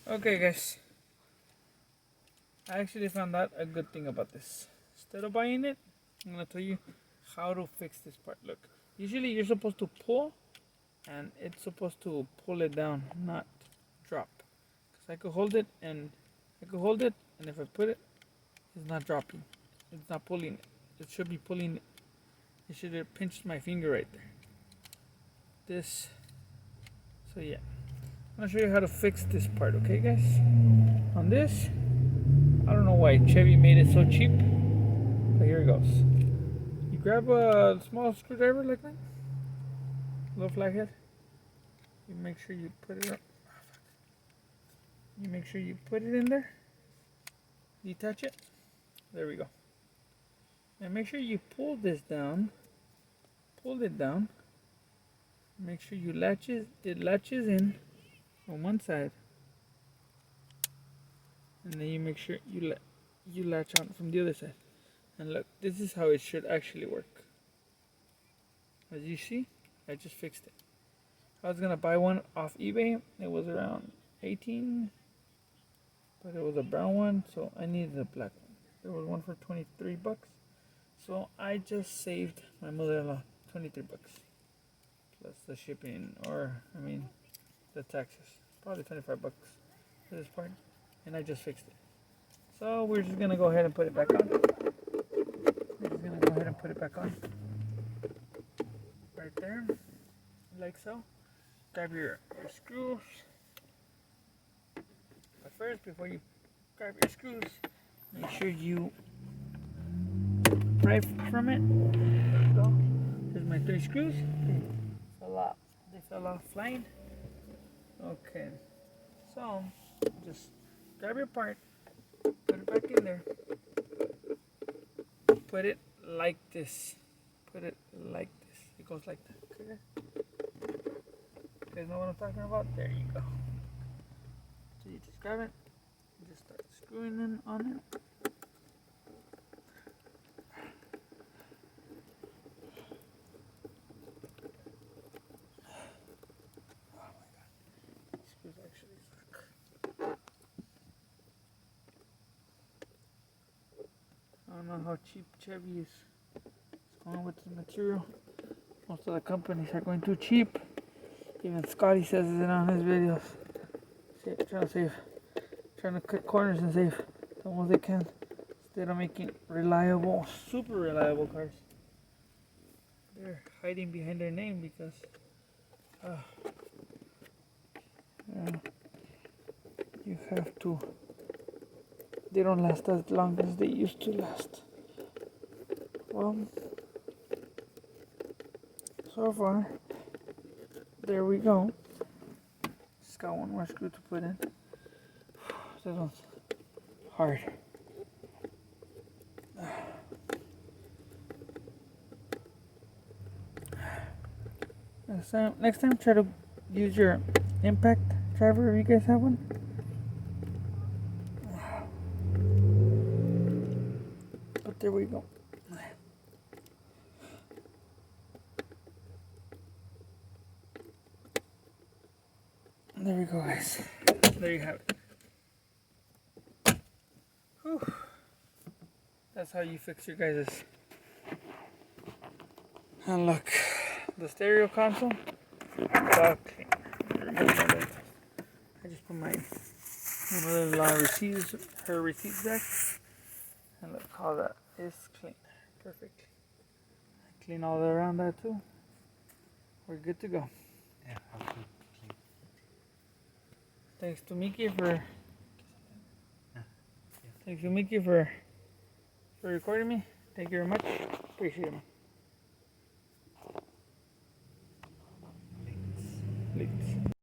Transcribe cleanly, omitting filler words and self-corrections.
Okay guys, I actually found out a good thing about this. Instead of buying it, I'm gonna tell you how to fix this part. Look, usually you're supposed to pull and it's supposed to pull it down, not drop. Cause I could hold it and if I put it, it's not dropping. It's not pulling it. It should be pulling it. It should have pinched my finger right there. This, so yeah. I'm gonna show you how to fix this part, okay guys? On this, I don't know why Chevy made it so cheap, but here it goes. You grab a small screwdriver like that, little flathead. You make sure you put it up. You make sure you put it in there. Detach it. There we go. And make sure you pull this down. Pull it down. Make sure it latches in on one side. And then you make sure you latch on from the other side. And look, this is how it should actually work. As you see, I just fixed it. I was gonna buy one off eBay. It was around 18, but it was a brown one, so I needed a black one. There was one for 23 bucks. So I just saved my mother-in-law 23 bucks. Plus the shipping, the taxes. Probably 25 bucks for this part. And I just fixed it. So we're just gonna go ahead and put it back on. Right there, like so. Grab your screws. But first, before you grab your screws, make sure you pry from it. There we go. Here's my 3 screws. They fell off flying. Okay, so just grab your part, put it back in there, put it like this. It goes like that. Okay. You guys know what I'm talking about? There you go. So you just grab it, you just start screwing in on it. Oh my god, these screws actually suck. I don't know how cheap Chevy is. It's going with the material. Most of the companies are going too cheap. Even Scotty says it on his videos. Trying to cut corners and save the most they can instead of making reliable, super reliable cars. They're hiding behind their name because you have to. They don't last as long as they used to last. Well, so far, there we go. Just got one more screw to put in. This one's hard. Next time, try to use your impact driver if you guys have one. But there we go. There we go, guys. There you have it. Whew. That's how you fix your guys'. And look, the stereo console, all clean. I just put my mother-in-law receipts, her receipts back, and look, all that is clean, perfect. I clean all around that too. We're good to go. Yeah, absolutely. Thanks to Mickey for recording me. Thank you very much. Appreciate it. Thanks. Thanks.